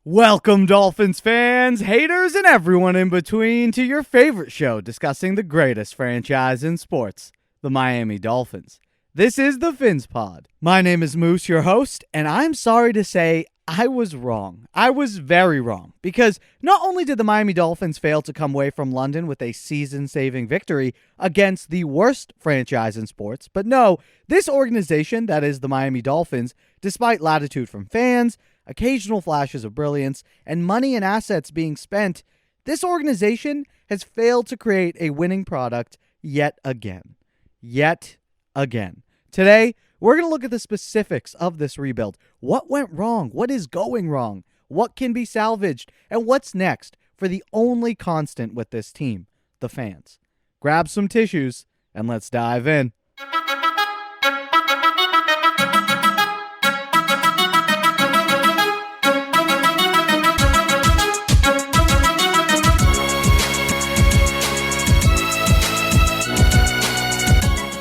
Welcome, Dolphins fans, haters, and everyone in between to your favorite show discussing the greatest franchise in sports, the Miami Dolphins. This is the PhinsPod. My name is Moose, your host, and I'm sorry to say I was wrong. I was very wrong, because not only did the Miami Dolphins fail to come away from London with a season-saving victory against the worst franchise in sports, but no, this organization, that is the Miami Dolphins, despite latitude from fans, occasional flashes of brilliance, and money and assets being spent, this organization has failed to create a winning product yet again. Yet again. Today, we're going to look at the specifics of this rebuild. What went wrong? What is going wrong? What can be salvaged? And what's next for the only constant with this team, the fans? Grab some tissues and let's dive in.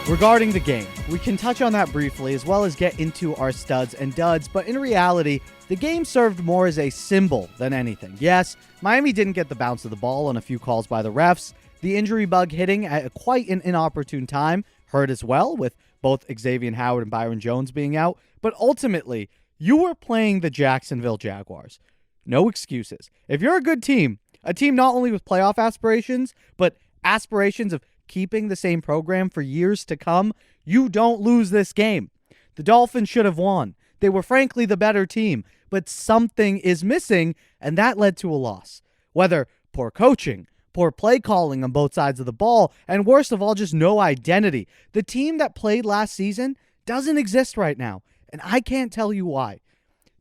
Regarding the game, we can touch on that briefly as well as get into our studs and duds, but in reality, the game served more as a symbol than anything. Yes, Miami didn't get the bounce of the ball on a few calls by the refs. The injury bug hitting at quite an inopportune time hurt as well, with both Xavier Howard and Byron Jones being out, but ultimately, you were playing the Jacksonville Jaguars. No excuses. If you're a good team, a team not only with playoff aspirations, but aspirations of keeping the same program for years to come, you don't lose this game. The Dolphins should have won. They were frankly the better team, but something is missing, and that led to a loss. Whether poor coaching, poor play calling on both sides of the ball, and worst of all, just no identity. The team that played last season doesn't exist right now, and I can't tell you why.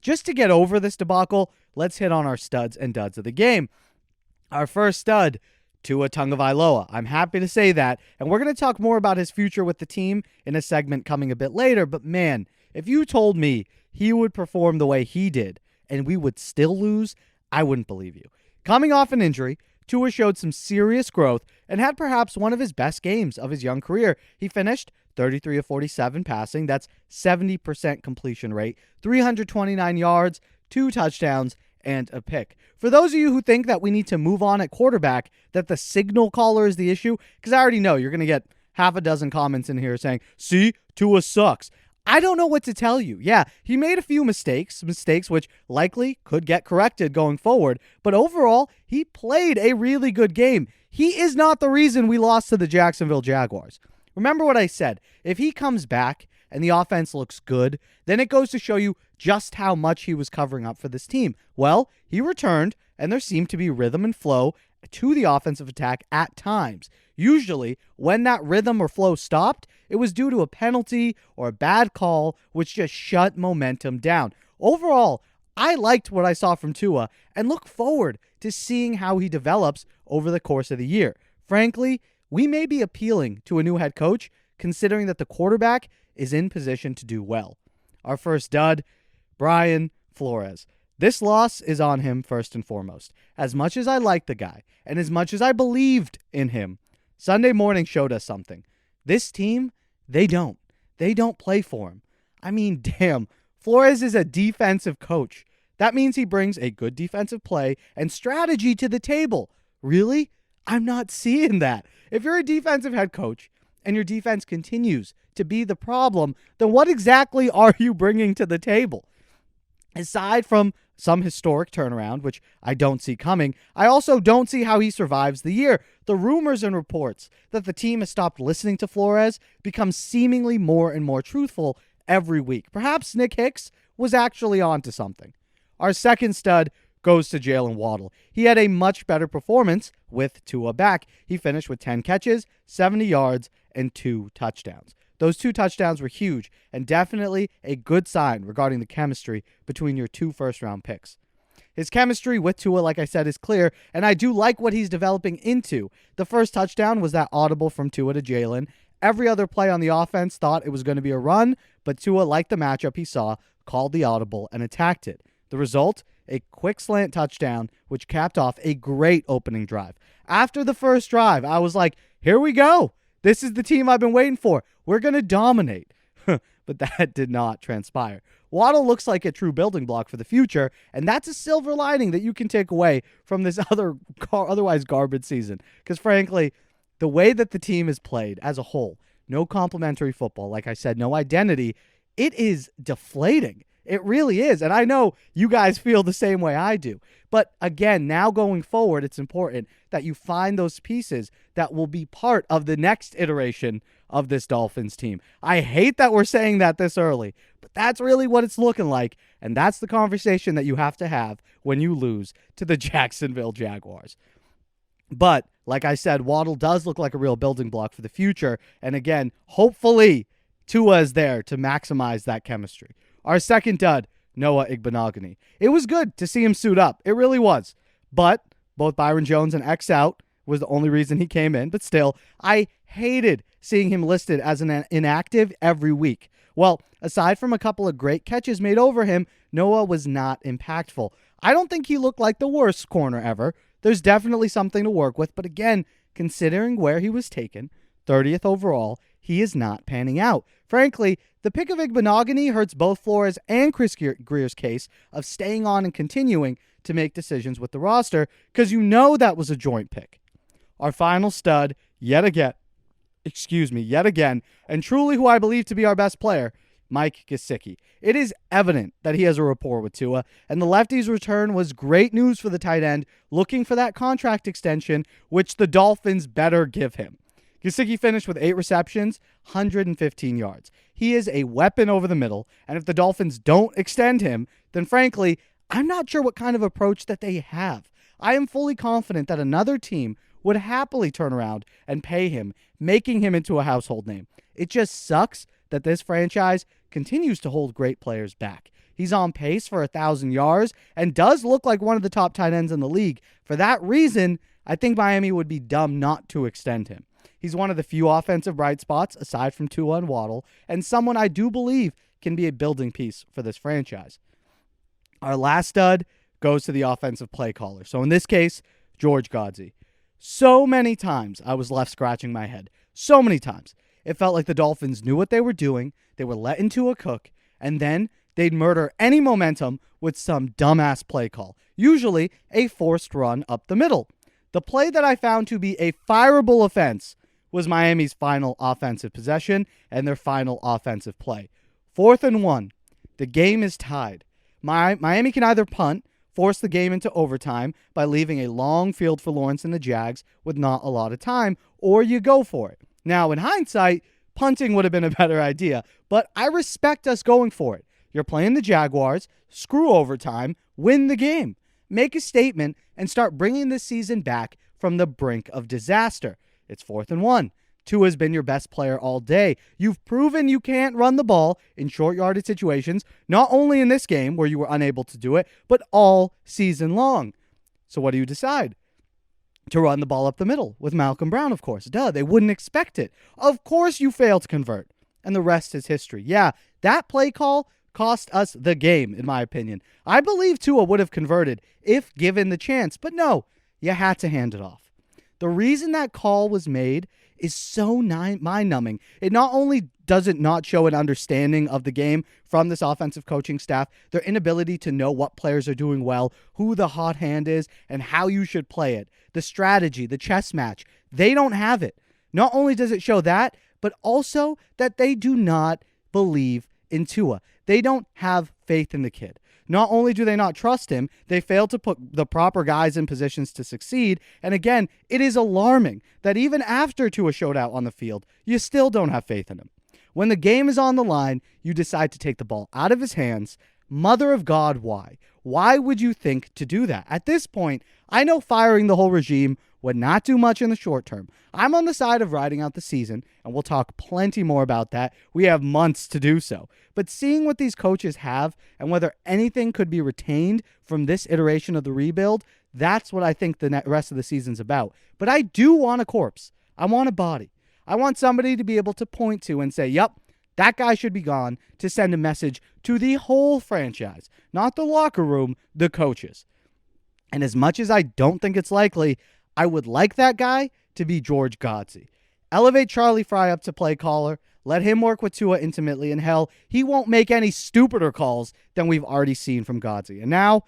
Just to get over this debacle, let's hit on our studs and duds of the game. Our first stud, Tua Tagovailoa. I'm happy to say that, and we're going to talk more about his future with the team in a segment coming a bit later, but man, if you told me he would perform the way he did and we would still lose, I wouldn't believe you. Coming off an injury, Tua showed some serious growth and had perhaps one of his best games of his young career. He finished 33 of 47 passing, that's 70% completion rate, 329 yards, 2 touchdowns, and a pick. For those of you who think that we need to move on at quarterback, that the signal caller is the issue, because I already know you're going to get half a dozen comments in here saying, see, Tua sucks. I don't know what to tell you. Yeah, he made a few mistakes which likely could get corrected going forward, but overall, he played a really good game. He is not the reason we lost to the Jacksonville Jaguars. Remember what I said. If he comes back and the offense looks good, then it goes to show you just how much he was covering up for this team. Well, he returned, and there seemed to be rhythm and flow to the offensive attack at times. Usually, when that rhythm or flow stopped, it was due to a penalty or a bad call, which just shut momentum down. Overall, I liked what I saw from Tua and look forward to seeing how he develops over the course of the year. Frankly, we may be appealing to a new head coach, considering that the quarterback is in position to do well. Our first dud, Brian Flores. This loss is on him first and foremost. As much as I like the guy, and as much as I believed in him, Sunday morning showed us something. This team, they don't play for him. I mean, damn, Flores is a defensive coach. That means he brings a good defensive play and strategy to the table. Really? I'm not seeing that. If you're a defensive head coach and your defense continues to be the problem, then what exactly are you bringing to the table? Aside from some historic turnaround, which I don't see coming, I also don't see how he survives the year. The rumors and reports that the team has stopped listening to Flores become seemingly more and more truthful every week. Perhaps Nick Hicks was actually onto something. Our second stud goes to Jaylen Waddle. He had a much better performance with Tua back. He finished with 10 catches, 70 yards, and 2 touchdowns. Those 2 touchdowns were huge and definitely a good sign regarding the chemistry between your 2 first-round picks. His chemistry with Tua, like I said, is clear, and I do like what he's developing into. The first touchdown was that audible from Tua to Jaylen. Every other play on the offense thought it was going to be a run, but Tua liked the matchup he saw, called the audible, and attacked it. The result? A quick slant touchdown, which capped off a great opening drive. After the first drive, I was like, here we go. This is the team I've been waiting for. We're going to dominate. but that did not transpire. Waddle looks like a true building block for the future, and that's a silver lining that you can take away from this otherwise garbage season. Because frankly, the way that the team is played as a whole, no complimentary football, like I said, no identity, it is deflating. It really is. And I know you guys feel the same way I do. But again, now going forward, it's important that you find those pieces that will be part of the next iteration of this Dolphins team. I hate that we're saying that this early, but that's really what it's looking like. And that's the conversation that you have to have when you lose to the Jacksonville Jaguars. But like I said, Waddle does look like a real building block for the future. And again, hopefully Tua is there to maximize that chemistry. Our second dud, Noah Igbenogany. It was good to see him suit up. It really was. But both Byron Jones and X out was the only reason he came in. But still, I hated seeing him listed as an inactive every week. Well, aside from a couple of great catches made over him, Noah was not impactful. I don't think he looked like the worst corner ever. There's definitely something to work with. But again, considering where he was taken, 30th overall, he is not panning out. Frankly, the pick of Igbenogany hurts both Flores and Chris Greer's case of staying on and continuing to make decisions with the roster because you know that was a joint pick. Our final stud, yet again, and truly who I believe to be our best player, Mike Gesicki. It is evident that he has a rapport with Tua, and the lefty's return was great news for the tight end looking for that contract extension, which the Dolphins better give him. Gesicki finished with 8 receptions, 115 yards. He is a weapon over the middle, and if the Dolphins don't extend him, then frankly, I'm not sure what kind of approach that they have. I am fully confident that another team would happily turn around and pay him, making him into a household name. It just sucks that this franchise continues to hold great players back. He's on pace for 1,000 yards and does look like one of the top tight ends in the league. For that reason, I think Miami would be dumb not to extend him. He's one of the few offensive bright spots, aside from Tua and Waddle, and someone I do believe can be a building piece for this franchise. Our last stud goes to the offensive play caller. So in this case, George Godsey. So many times I was left scratching my head. So many times. It felt like the Dolphins knew what they were doing, they were let into a cook, and then they'd murder any momentum with some dumbass play call, usually a forced run up the middle. The play that I found to be a fireable offense was Miami's final offensive possession and their final offensive play. 4th and 1. The game is tied. Miami can either punt, force the game into overtime by leaving a long field for Lawrence and the Jags with not a lot of time, or you go for it. Now, in hindsight, punting would have been a better idea, but I respect us going for it. You're playing the Jaguars, screw overtime, win the game. Make a statement and start bringing this season back from the brink of disaster. It's 4th and 1. Tua has been your best player all day. You've proven you can't run the ball in short yardage situations, not only in this game where you were unable to do it, but all season long. So what do you decide? To run the ball up the middle with Malcolm Brown, of course. Duh, they wouldn't expect it. Of course you fail to convert. And the rest is history. Yeah, that play call cost us the game, in my opinion. I believe Tua would have converted if given the chance, but no, you had to hand it off. The reason that call was made is so mind-numbing. It not only does it not show an understanding of the game from this offensive coaching staff, their inability to know what players are doing well, who the hot hand is, and how you should play it, the strategy, the chess match, they don't have it. Not only does it show that, but also that they do not believe in Tua. They don't have faith in the kid. Not only do they not trust him, they fail to put the proper guys in positions to succeed. And again, it is alarming that even after Tua showed out on the field, you still don't have faith in him. When the game is on the line, you decide to take the ball out of his hands. Mother of God, why? Why would you think to do that? At this point, I know firing the whole regime would not do much in the short term. I'm on the side of riding out the season, and we'll talk plenty more about that. We have months to do so. But seeing what these coaches have and whether anything could be retained from this iteration of the rebuild, that's what I think the rest of the season's about. But I do want a corpse. I want a body. I want somebody to be able to point to and say, yep, that guy should be gone, to send a message to the whole franchise, not the locker room, the coaches. And as much as I don't think it's likely, I would like that guy to be George Godsey. Elevate Charlie Fry up to play caller. Let him work with Tua intimately, and hell, he won't make any stupider calls than we've already seen from Godzi. And now,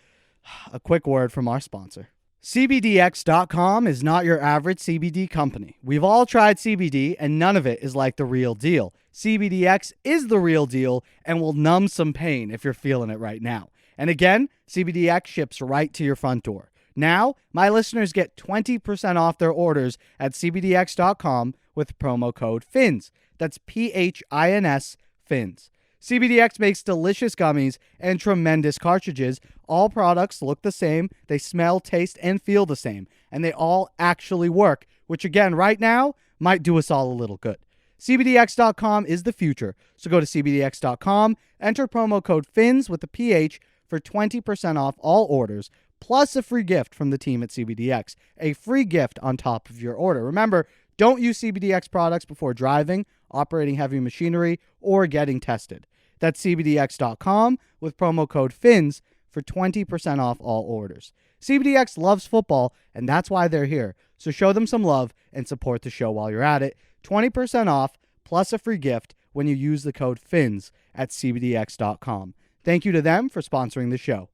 a quick word from our sponsor. CBDX.com is not your average CBD company. We've all tried CBD, and none of it is like the real deal. CBDX is the real deal and will numb some pain if you're feeling it right now. And again, CBDX ships right to your front door. Now, my listeners get 20% off their orders at CBDX.com with promo code FINS. That's PHINS, FINS. CBDX makes delicious gummies and tremendous cartridges. All products look the same, they smell, taste, and feel the same, and they all actually work, which again, right now, might do us all a little good. CBDX.com is the future, so go to CBDX.com, enter promo code FINS with the PH for 20% off all orders, plus a free gift from the team at CBDX, a free gift on top of your order. Remember, don't use CBDX products before driving, operating heavy machinery, or getting tested. That's CBDX.com with promo code FINS for 20% off all orders. CBDX loves football, and that's why they're here. So show them some love and support the show while you're at it. 20% off plus a free gift when you use the code FINS at CBDX.com. Thank you to them for sponsoring the show.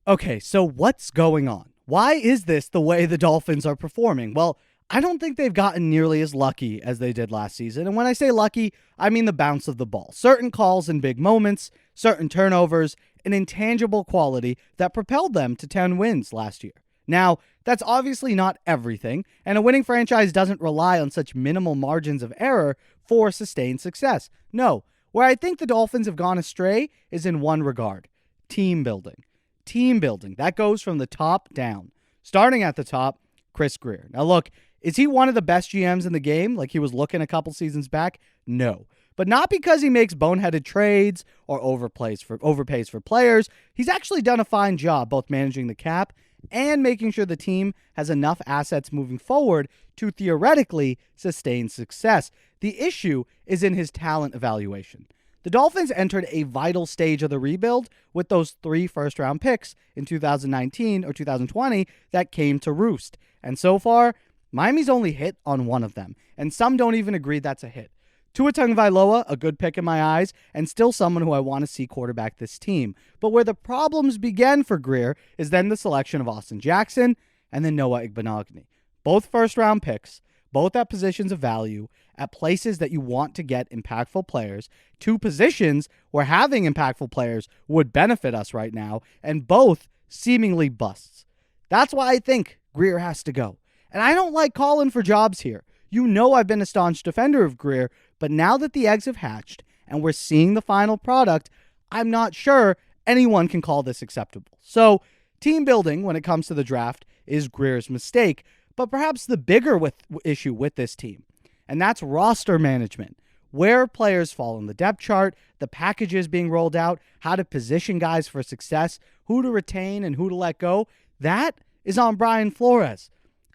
Okay, so what's going on? Why is this the way the Dolphins are performing? Well, I don't think they've gotten nearly as lucky as they did last season. And when I say lucky, I mean the bounce of the ball. Certain calls in big moments, certain turnovers, an intangible quality that propelled them to 10 wins last year. Now, that's obviously not everything, and a winning franchise doesn't rely on such minimal margins of error for sustained success. No, where I think the Dolphins have gone astray is in one regard: team building. Team building. That goes from the top down. Starting at the top, Chris Grier. Now look, is he one of the best GMs in the game like he was looking a couple seasons back? No. But not because he makes boneheaded trades or overpays for players. He's actually done a fine job both managing the cap and making sure the team has enough assets moving forward to theoretically sustain success. The issue is in his talent evaluation. The Dolphins entered a vital stage of the rebuild with those 3 first-round picks in 2019 or 2020 that came to roost. And so far, Miami's only hit on one of them, and some don't even agree that's a hit. Tua Tagovailoa, a good pick in my eyes, and still someone who I want to see quarterback this team. But where the problems began for Grier is then the selection of Austin Jackson and then Noah Igbenogany. Both first-round picks, both at positions of value, at places that you want to get impactful players, 2 positions where having impactful players would benefit us right now, and both seemingly busts. That's why I think Grier has to go. And I don't like calling for jobs here. You know I've been a staunch defender of Grier, but now that the eggs have hatched and we're seeing the final product, I'm not sure anyone can call this acceptable. So, team building when it comes to the draft is Grier's mistake, but perhaps the bigger issue with this team, and that's roster management. Where players fall in the depth chart, the packages being rolled out, how to position guys for success, who to retain and who to let go, that is on Brian Flores.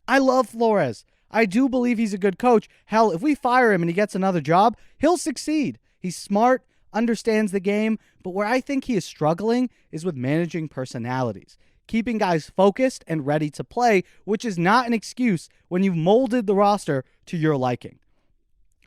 I love Flores. I do believe he's a good coach. Hell, if we fire him and he gets another job, he'll succeed. He's smart, understands the game, but where I think he is struggling is with managing personalities, keeping guys focused and ready to play, which is not an excuse when you've molded the roster to your liking.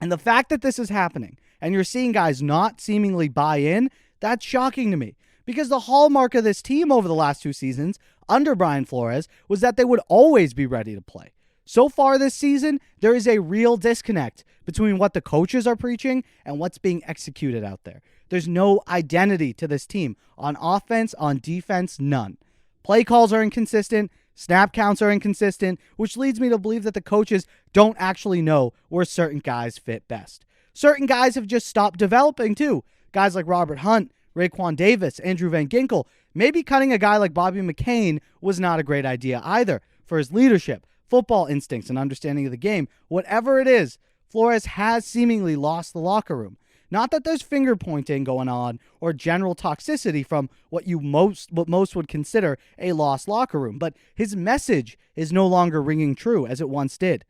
And the fact that this is happening and you're seeing guys not seemingly buy in, that's shocking to me. Because the hallmark of this team over the last 2 seasons under Brian Flores was that they would always be ready to play. So far this season, there is a real disconnect between what the coaches are preaching and what's being executed out there. There's no identity to this team. On offense, on defense, none. Play calls are inconsistent. Snap counts are inconsistent, which leads me to believe that the coaches don't actually know where certain guys fit best. Certain guys have just stopped developing too. Guys like Robert Hunt, Raekwon Davis, Andrew Van Ginkel. Maybe cutting a guy like Bobby McCain was not a great idea either for his leadership, football instincts, and understanding of the game. Whatever it is, Flores has seemingly lost the locker room. Not that there's finger pointing going on or general toxicity from what most would consider a lost locker room, but his message is no longer ringing true as it once did.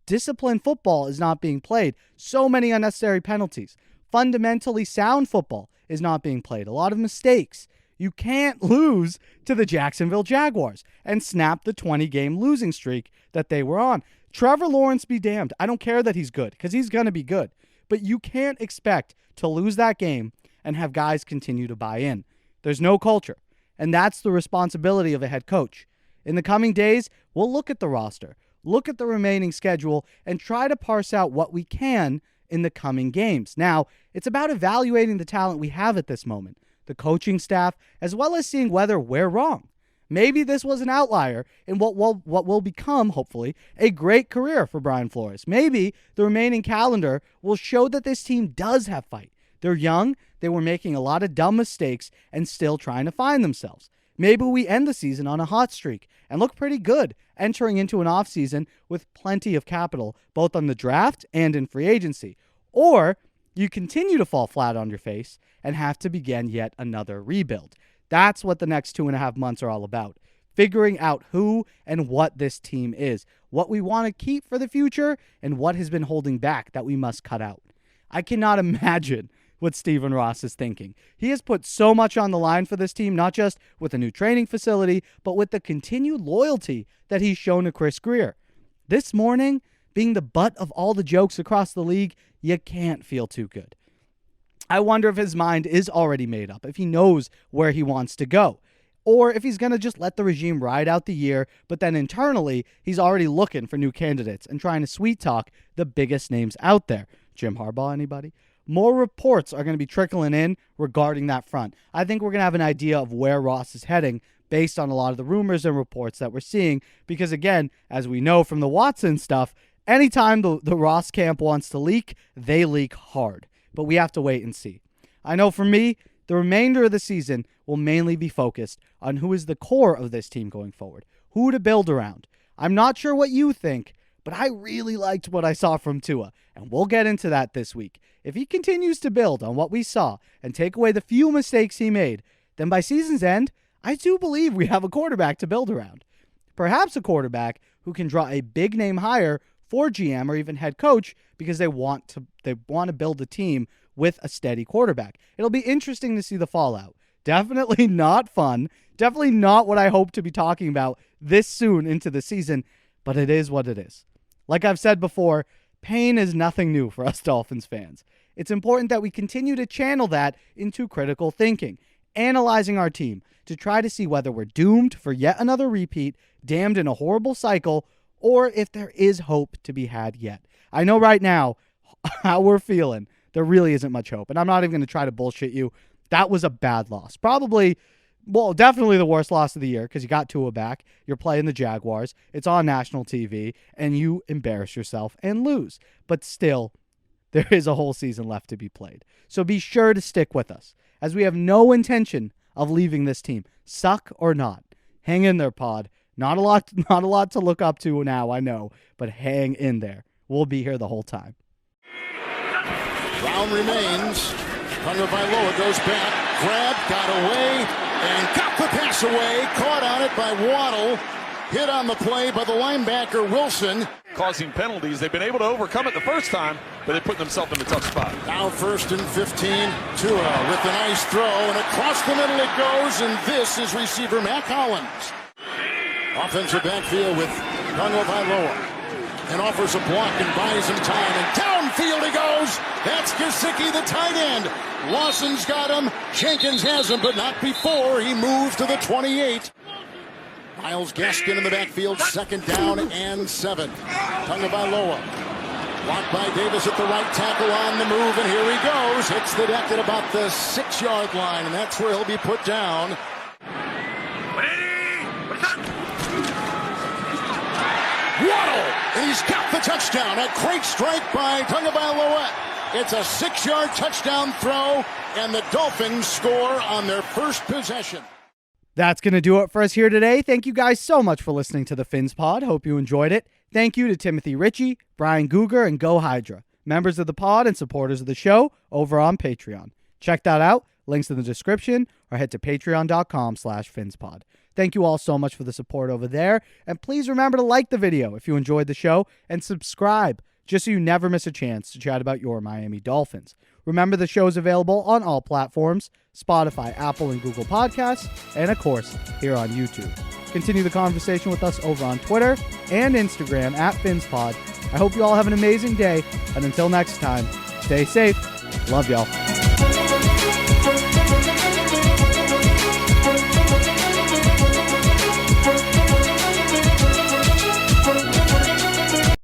Disciplined football is not being played. So many unnecessary penalties. Fundamentally sound football is not being played. A lot of mistakes. You can't lose to the Jacksonville Jaguars and snap the 20-game losing streak that they were on. Trevor Lawrence be damned. I don't care that he's good, because he's going to be good. but you can't expect to lose that game and have guys continue to buy in. There's no culture, and that's the responsibility of a head coach. In the coming days, we'll look at the roster, look at the remaining schedule, and try to parse out what we can in the coming games. Now, it's about evaluating the talent we have at this moment, the coaching staff, as well as seeing whether we're wrong. Maybe this was an outlier in what will become, hopefully, a great career for Brian Flores. Maybe the remaining calendar will show that this team does have fight. They're young, they were making a lot of dumb mistakes and still trying to find themselves. Maybe we end the season on a hot streak and look pretty good, entering into an offseason with plenty of capital, both on the draft and in free agency. Or you continue to fall flat on your face and have to begin yet another rebuild. That's what the next 2.5 months are all about. Figuring out who and what this team is, what we want to keep for the future, and what has been holding back that we must cut out. I cannot imagine what Stephen Ross is thinking. He has put so much on the line for this team, not just with a new training facility, but with the continued loyalty that he's shown to Chris Greer. This morning, being the butt of all the jokes across the league, you can't feel too good. I wonder if his mind is already made up, if he knows where he wants to go, or if he's going to just let the regime ride out the year, but then internally, he's already looking for new candidates and trying to sweet talk the biggest names out there. Jim Harbaugh, anybody? More reports are going to be trickling in regarding that front. I think we're going to have an idea of where Ross is heading based on a lot of the rumors and reports that we're seeing, because again, as we know from the Watson stuff, anytime the Ross camp wants to leak, they leak hard. But we have to wait and see. I know for me, the remainder of the season will mainly be focused on who is the core of this team going forward, who to build around. I'm not sure what you think, but I really liked what I saw from Tua, and we'll get into that this week. If he continues to build on what we saw and take away the few mistakes he made, then by season's end, I do believe we have a quarterback to build around. Perhaps a quarterback who can draw a big name hire for GM or even head coach because they want to build a team with a steady quarterback. It'll be interesting to see the fallout. Definitely not fun. Definitely not what I hope to be talking about this soon into the season, but it is what it is. Like I've said before, pain is nothing new for us Dolphins fans. It's important that we continue to channel that into critical thinking, analyzing our team to try to see whether we're doomed for yet another repeat, damned in a horrible cycle, or if there is hope to be had yet. I know right now how we're feeling. There really isn't much hope, and I'm not even going to try to bullshit you. That was a bad loss. Definitely the worst loss of the year because you got Tua back. You're playing the Jaguars. It's on national TV, and you embarrass yourself and lose. But still, there is a whole season left to be played. So be sure to stick with us, as we have no intention of leaving this team, suck or not. Hang in there, pod. Not a lot to look up to now, I know, but hang in there. We'll be here the whole time. Brown remains. Tagovailoa goes back. Grab, got away, and got the pass away. Caught on it by Waddle. Hit on the play by the linebacker Wilson. Causing penalties. They've been able to overcome it the first time, but they put themselves in a tough spot. Now 1st and 15. Tua with a nice throw, and across the middle it goes, and this is receiver Matt Collins. Offensive backfield with Tagovailoa. And offers a block and buys him time. And downfield he goes. That's Gesicki, the tight end. Lawson's got him. Jenkins has him, but not before he moves to the 28. Myles Gaskin in the backfield. 2nd down and 7. Tagovailoa. Blocked by Davis at the right tackle on the move. And here he goes. Hits the deck at about the 6-yard line. And that's where he'll be put down. Waddle, and he's got the touchdown. A great strike by Tagovailoa. It's a 6-yard touchdown throw, and the Dolphins score on their first possession. That's going to do it for us here today. Thank you guys so much for listening to the PhinsPod. Hope you enjoyed it. Thank you to Timothy Ritchie, Brian Guger, and Go Hydra, members of the pod and supporters of the show over on Patreon. Check that out. Links in the description, or head to patreon.com/PhinsPod. Thank you all so much for the support over there. And please remember to like the video if you enjoyed the show and subscribe just so you never miss a chance to chat about your Miami Dolphins. Remember, the show is available on all platforms, Spotify, Apple, and Google Podcasts, and of course, here on YouTube. Continue the conversation with us over on Twitter and Instagram @PhinsPod. I hope you all have an amazing day, and until next time, Stay safe. Love y'all.